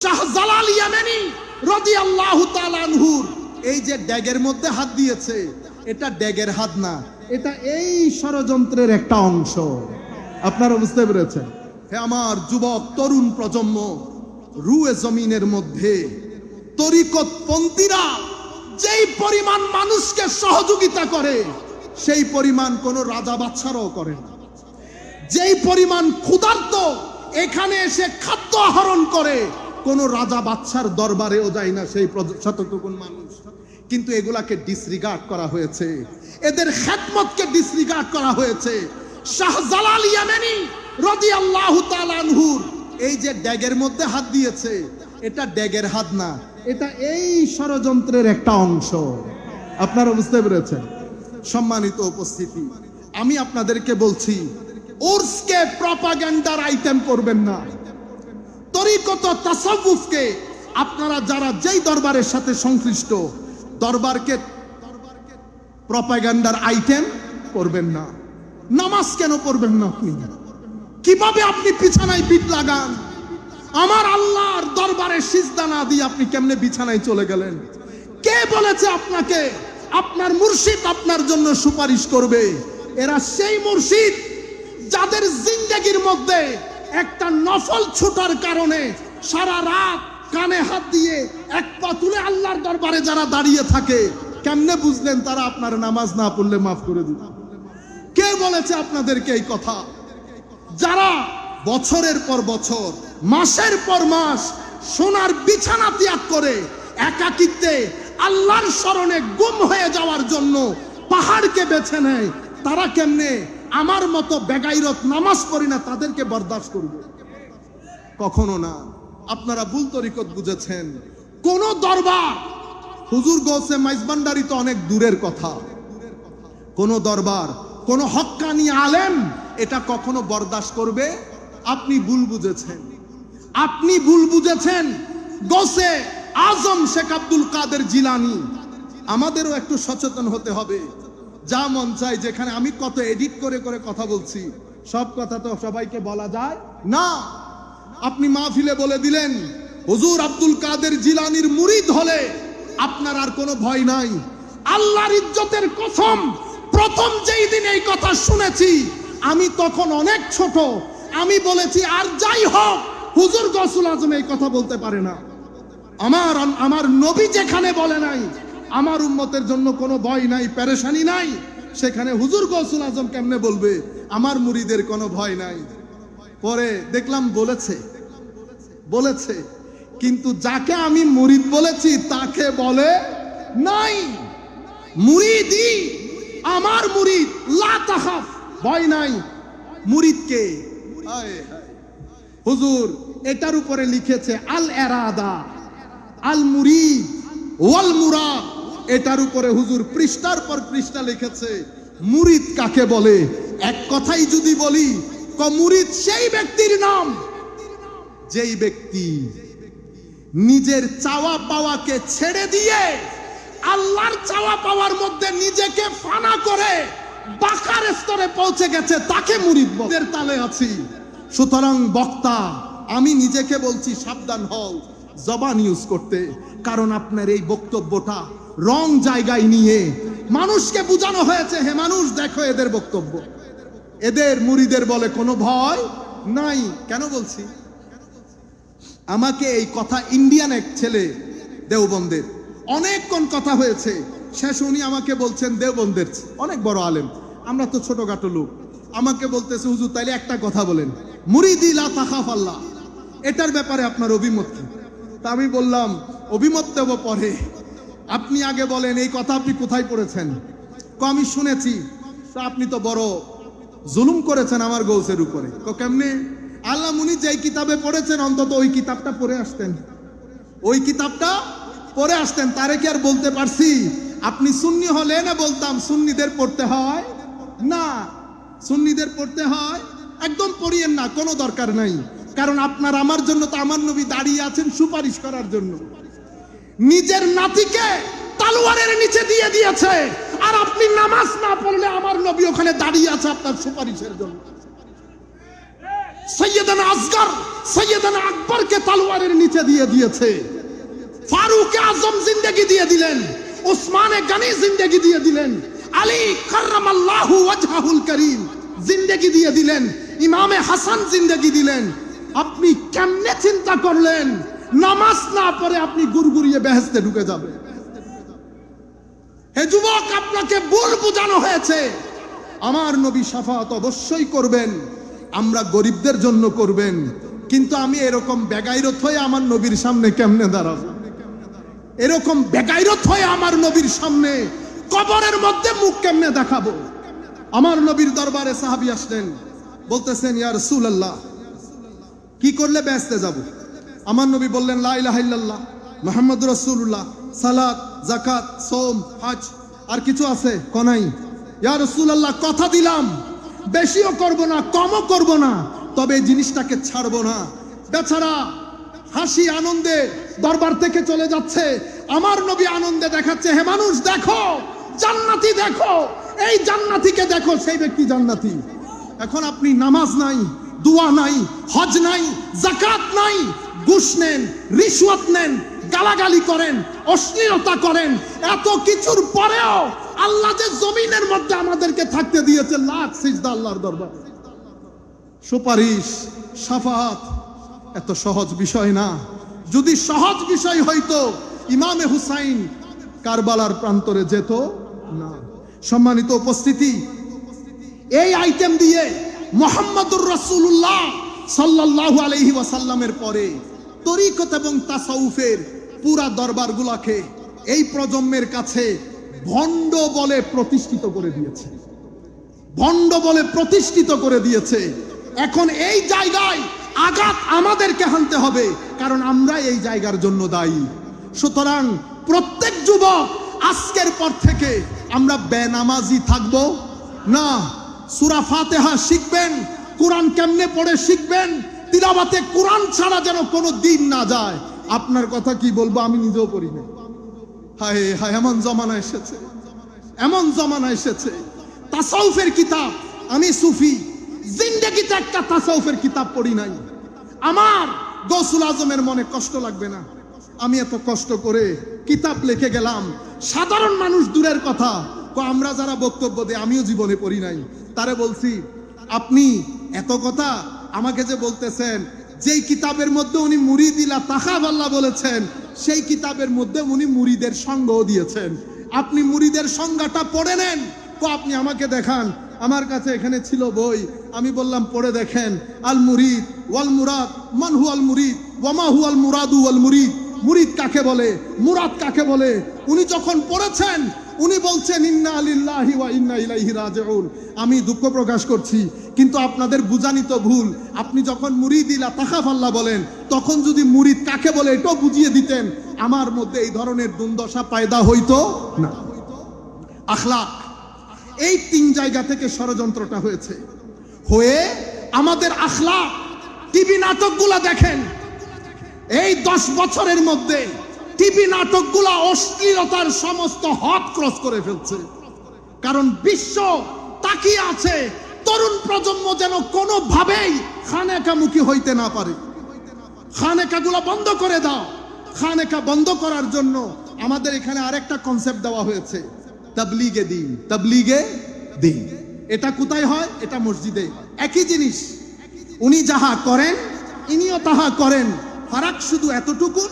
শাহজালাল ইয়ামানি রাদিয়াল্লাহু তাআলা আনহুর এই যে ড্যাগের মধ্যে হাত দিয়েছে, এটা ড্যাগের হাত না, এটা এই ষড়যন্ত্রের একটা অংশ। আপনারা বুঝতে পেরেছেন? হে আমার যুবক তরুণ প্রজন্ম, রুয়ে জমিনের মধ্যে তরিকতপন্থীরা যেই পরিমাণ মানুষকে সহযোগিতা করে, সেই পরিমাণ কোন রাজা বাদশারাও করে না। যেই পরিমাণ ক্ষুধার্ত এখানে এসে খাদ্য আহরণ করে, কোন রাজা বাদশার দরবারেও যায় না সেই শতটুকুন মানুষ। কিন্তু এগুলাকে ডিসরিগার্ড করা হয়েছে, এদের খেদমতকে ডিসরিগার্ড করা হয়েছে। শাহজালাল ইয়ামানি রাদিয়াল্লাহু তাআলা আনহুর এই যে ড্যাগের মধ্যে হাত দিয়েছে, এটা ড্যাগের হাত না, এটা এই ষড়যন্ত্রের একটা অংশ। আপনারা বুঝতে পেরেছেন? সম্মানিত উপস্থিতি, আমি আপনাদেরকে বলছি, উর্সকে প্রপাগান্ডার আইটেম করবেন না। তরিকত তাসাউফকে আপনারা যারা যেই দরবারের সাথে সংশ্লিষ্ট, দরবারকে প্রপাগান্ডার আইটেম করবেন না। নামাজ কেন পড়বেন না? আপনি কিভাবে আপনি বিছানায় পিঠ লাগান? আমার আল্লাহর দরবারে সিজদা না দিয়ে আপনি কেমনে বিছানায় চলে গেলেন? কে বলেছে আপনাকে আপনার মুর্শিদ আপনার জন্য সুপারিশ করবে? এরা সেই মুর্শিদ যাদের জিন্দেগির মধ্যে একটা নফল ছুটার কারণে সারা রাত কানে হাত দিয়ে এক পা তুলে আল্লাহর দরবারে যারা দাঁড়িয়ে থাকে, কেমনে বুঝলেন তারা আপনার নামাজ না পড়লে মাফ করে দিবে? কে বলেছে আপনাদেরকে এই কথা? যারা বছরের পর বছর, মাসের পর মাস সোনার বিছানা ত্যাগ করে একাকিত্বে আল্লাহর স্মরণে গুম হয়ে যাওয়ার জন্য পাহাড়কে বেছে নেয়, তারা কেমনে আমার মতো বেগাইরত নামাজ পড়ি না তাদেরকে বরদাস্ত করবে? কখনো না। আপনারা ভুল তরিকত বুঝেছেন। কোন দরবার, হুজুর গৌসে মাইজবান্ডারি তো অনেক দূরের কথা, কোন দরবার, কোন হক্কানি আলেম এটা কখনো বরদাস্ত করবে? আপনি ভুল বুঝেছেন, আপনি ভুল বুঝেছেন। গৌসে আজম শেখ আব্দুল কাদের জিলানী, আমাদেরও একটু সচেতন হতে হবে। যা মন চাই, যেখানে আমি কত এডিট করে করে কথা বলছি, সব কথা তো সবাইকে বলা যায় না। আপনি মাহফিলে বলে দিলেন হুজুর আব্দুল কাদের জিলানীর মুরিদ হলে আপনার আর কোনো ভয় নাই। আল্লাহর ইজ্জতের কসম, প্রথম যেই দিন এই কথা শুনেছি আমি তখন অনেক ছোট, আমি বলেছি আর যাই হোক হুজুর গৌসুল আজম এই কথা বলতে পারে না। আমার নবী যেখানে বলে নাই আমার উম্মতের জন্য কোনো ভয় নাই, পেরেশানি নাই, সেখানে হুজুর গৌসুল আজম কেমনে বলবে আমার মুরিদের কোনো ভয় নাই? পরে দেখলাম বলেছে, কিন্তু যাকে আমি মুরিদ বলেছি তাকে বলে নাই। মুরিদি আমার মুরিদ, লা তাখাফ, ভয় নাই। মুরিদকে হুজুর এটার উপরে লিখেছে আল এরাদা আল মুরিদ ওয়াল মুরাদ, এটার উপরে হুজুর পৃষ্ঠার পর পৃষ্ঠা লিখেছে মুরিদ কাকে বলে। এক কথাই যদি বলি, মুরিদ সেই ব্যক্তির নাম যেই ব্যক্তি নিজের চাওয়া পাওয়াকে ছেড়ে দিয়ে আল্লাহর চাওয়া পাওয়ার মধ্যে নিজেকে ফানা করে বাকার স্তরে পৌঁছে গেছে, তাকে মুরিদ বলে। তালে আছি, সুতরাং বক্তা আমি নিজেকে বলছি সাবধান হও জবান ইউজ করতে, কারণ আপনার এই বক্তব্যটা রং জায়গায় নিয়ে মানুষকে বোঝানো হয়েছে। হে মানুষ দেখো এদের বক্তব্য, এদের মুরিদের বলে কোনো ভয় নাই। কেন বলছি? আমাকে এই কথা ইন্ডিয়ান এক ছেলে দেওবন্দের, অনেকক্ষণ কথা হয়েছে, শেষ উনি আমাকে বলছেন, দেওবন্দের অনেক বড় আলেম, আমরা তো ছোটখাটো লোক, আমাকে বলতেছে হুজুর তাইলে একটা কথা বলেন, মুরিদি লা তাখাফ আল্লাহ, এটার ব্যাপারে আপনার অভিমত কি? তা আমি বললাম অভিমত দেব পরে, আপনি আগে বলেন এই কথা আপনি কোথায় পড়েছেন? আমি শুনেছি। তা আপনি তো বড় জুলুম করেছেন আমার গৌসের উপরে। কেমনে? আল্লাহ মুনি যেই কিতাবে পড়েছেন অন্তত ওই কিতাবটা পড়ে আসতেন, ওই কিতাবটা পড়ে আসতেন। তারে কি আর বলতে পারছি আপনি সুন্নি হলে না বলতাম সুন্নিদের পড়তে হয় না, সুন্নিদের পড়তে হয়, একদম পড়িয়েন না, কোনো দরকার নাই। কারণ আপনার আমার জন্য তো আমার নবী দাঁড়িয়ে আছেন সুপারিশ করার জন্য। নিজের নাতিকে তালোয়ারের নিচে দিয়ে দিয়েছে, আর আপনি নামাজ না পড়লে আমার নবী ওখানে দাঁড়িয়ে আছে আপনার সুপারিশের জন্য। সৈয়দনা আসগর সৈয়দনা আকবরকে তলোয়ারের নিচে দিয়ে দিয়েছে, ফারুক আজম জিন্দেগি দিয়ে দিলেন, উসমানে গনি জিন্দেগি দিয়ে দিলেন, আলী কাররামাল্লাহু ওয়াজহাহুল করিম জিন্দেগি দিয়ে দিলেন, ইমামে হাসান জিন্দেগি দিলেন। আপনি কেমনে চিন্তা করলেন নামাজ না পড়ে আপনি গুড়গুড়িয়ে বেহেশতে ঢুকে যাবে? হে যুবক, আপনাকে ভুল বোঝানো হয়েছে। আমার নবী শাফাত অবশ্যই করবেন, আমরা গরিবদের জন্য করবেন, কিন্তু আমি এরকম বেগাইরত হয়ে আমার নবীর সামনে কেমনে দাঁড়াবো? এরকম বেগাইরত হয়ে আমার নবীর সামনে কবরের মধ্যে মুখ কেমনে দেখাবো? আমার নবীর দরবারে সাহাবী আসলেন, বলতেছেন ইয়া রাসূলুল্লাহ, কি করলে বেহেশতে যাব? আমার নবী বললেন লা ইলাহা ইল্লাল্লাহ মুহাম্মাদুর রাসূলুল্লাহ, সালাত, যাকাত, সওম, হজ, আর কিছু আছে? কোনাই। ইয়া রাসূলুল্লাহ, কথা দিলাম বেশিও করব না কমও করব না, তবে এই জিনিসটাকে ছাড়বো না। বেচারা হাসি আনন্দে দরবার থেকে চলে যাচ্ছে, আমার নবী আনন্দে দেখাচ্ছে, হে মানুষ দেখো, জান্নাতি দেখো, এই জান্নাতিকে দেখো, সেই ব্যক্তি জান্নাতি। এখন আপনি নামাজ নাই, দোয়া নাই, হজ নাই, যাকাত নাই, ঘুষ নেন, রিশওয়াত নেন, গালাগালি করেন, অশ্লীলতা করেন, এত কিছুর পরেও আল্লাহ যে জমিনের মধ্যে আমাদেরকে থাকতে দিয়েছে, লাখ সিজদা আল্লাহর দরবার। সুপারিশ, শাফাত এত সহজ বিষয় না। যদি সহজ বিষয় হইতো ইমামে হুসাইন কারবালার প্রান্তরে যেত না। সম্মানিত উপস্থিতি, এই আইটেম দিয়ে মুহাম্মদুর রাসূলুল্লাহ সাল্লাল্লাহু আলাইহি ওয়াসাল্লামের পরে তরিকত এবং তাসাউফের পুরা দরবারগুলোকে এই প্রজন্মের কাছে ভণ্ড বলে প্রতিষ্ঠিত করে দিয়েছে, ভণ্ড বলে প্রতিষ্ঠিত করে দিয়েছে। এখন এই জায়গায় আঘাত আমাদেরকে হানতে হবে, কারণ আমরা এই জায়গার জন্য দায়ী। সুতরাং প্রত্যেক যুবক আজকের পর থেকে আমরা বেনামাজি থাকব না। সূরা ফাতিহা শিখবেন, কোরআন কেমনে পড়ে শিখবেন, তিলাওয়াতে কোরআন ছাড়া যেন কোনো দিন না যায়। আপনার কথা কি বলবো, আমি নিজেও পড়ি না। হায় হায়, এমন জমানা এসেছে, এমন জমানা এসেছে। তাসাউফের কিতাব, আমি সুফি, জিন্দেগিতে একটা তাসাউফের কিতাব পড়ি নাই। আমার গৌসুল আজমের মনে কষ্ট লাগবে না, আমি এত কষ্ট করে কিতাব লিখে গেলাম। সাধারণ মানুষ দূরের কথা, আমরা যারা বক্তব্য দেয়, আমিও জীবনে পড়ি নাই, তারে বলছি আপনি এত কথা আমাকে যে বলতেছেন, যেই কিতাবের মধ্যে উনি মুরিদিলা তাখাব আল্লাহ বলেছেন, সেই কিতাবের মধ্যে উনি মুরিদের সংজ্ঞাও দিয়েছেন। আপনি মুরিদের সংজ্ঞাটা পড়ে নেন, তো আপনি আমাকে দেখান। আমার কাছে এখানে ছিল বই, আমি বললাম পড়ে দেখেন। আল মুরিদ ওয়াল মুরাদ, মান হুয়াল মুরিদ ওয়া মা হুয়াল মুরাদু ওয়াল মুরিদ। মুরিদ কাকে বলে, মুরাদ কাকে বলে, উনি যখন পড়েছেন উনি বলছেন ইন্না লিল্লাহি ওয়া ইন্না ইলাইহি রাজিউন। আমি দুঃখ প্রকাশ করছি, কিন্তু আপনাদের বুঝানি তো ভুল। আপনি যখন মুরিদিলা তাখাফ আল্লাহ বলেন, তখন যদি মুরিদ কাকে বলে এটাও বুঝিয়ে দিতেন, আমার মধ্যে এই ধরনের দুর্দশা পয়দা হইতো না। আখলাক, এই তিন জায়গা থেকে ষড়যন্ত্রটা হয়েছে। হয়ে আমাদের আখলাক, টিভি নাটকগুলা দেখেন, এই 10 বছরের মধ্যে টিভি নাটকগুলা অশ্লীলতার সমস্ত হদ ক্রস করে ফেলছে। কারণ বিশ্ব তাকিয়ে আছে তরুণ প্রজন্ম যেন কোনোভাবেই খানেকামুখী হইতে না পারে। খানেকাগুলা বন্ধ করে দাও। খানেকা বন্ধ করার জন্য আমাদের এখানে আরেকটা কনসেপ্ট দেওয়া হয়েছে, তাবলীগে দ্বীন। তাবলীগে দ্বীন এটা কোথায় হয়? এটা মসজিদে। একই জিনিস, উনি যাহা করেন ইনিও তাহা করেন। ফারাক শুধু এতটুকু,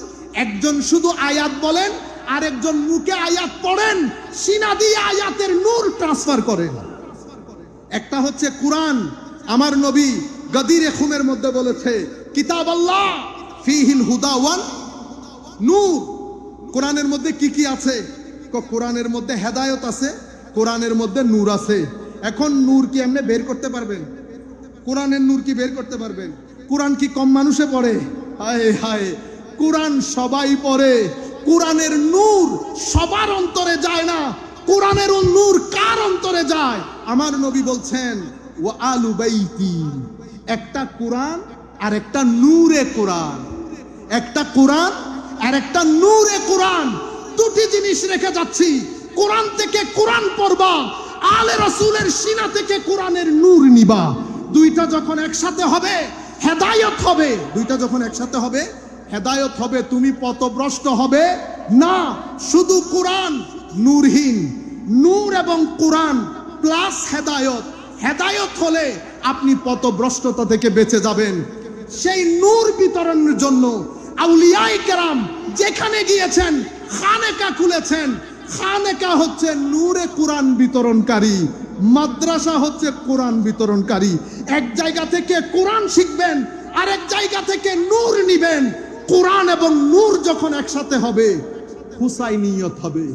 একজন শুধু আয়াত বলেন, আরেকজন মুখে আয়াত পড়েন, সিনা দিয়ে আয়াতের নূর ট্রান্সফার করেন। একটা হচ্ছে কোরআন, আমার নবী গদিরে খুমের মধ্যে বলেছে কিতাব আল্লাহ ফিহিল হুদা ওয়ান নূর। কোরআনের মধ্যে কি কি আছে? কোরআনের মধ্যে হেদায়েত আছে, কোরআনের মধ্যে নূর আছে। এখন নূর কি এমনি বের করতে পারবেন? কোরআনের নূর কি বের করতে পারবেন? কোরআন কি কম মানুষে পড়ে? হায় হায়, কোরআন সবাই পড়ে, কোরআনের নূর সবার অন্তরে যায় না। কোরআনের নূর কার অন্তরে যায়? আমার নবী বলছেন ওয়া আলু বাইতি। একটা কোরআন আর একটা নূরে কোরআন, একটা কোরআন আর একটা নূরে কোরআন, দুটি জিনিস রেখে যাচ্ছি। কোরআন থেকে কোরআন পড়বা, আলে রাসূলের সিনা থেকে কোরআনের নূর নিবা। দুইটা যখন একসাথে হবে হেদায়েত হবে। দুইটা যখন একসাথে হবে হেদায়েত হবে, তুমি পথভ্রষ্ট হবে না। শুধু কোরআন নূরহীন, নূর এবং কোরআন প্লাস হেদায়েত, হেদায়েত হলে আপনি পথভ্রষ্টতা থেকে বেঁচে যাবেন। সেই নূর বিতরণের জন্য আউলিয়ায়ে কেরাম যেখানে গিয়েছেন খানেকা খুলেছেন। খানেকা হচ্ছে নূরে কোরআন বিতরণকারী, মাদ্রাসা হচ্ছে কোরআন বিতরণকারী। এক জায়গা থেকে কোরআন শিখবেন, আরেক জায়গা থেকে নূর নিবেন। কোরআন এবং নূর যখন একসাথে হবে হুসাইনিয়ত হবে।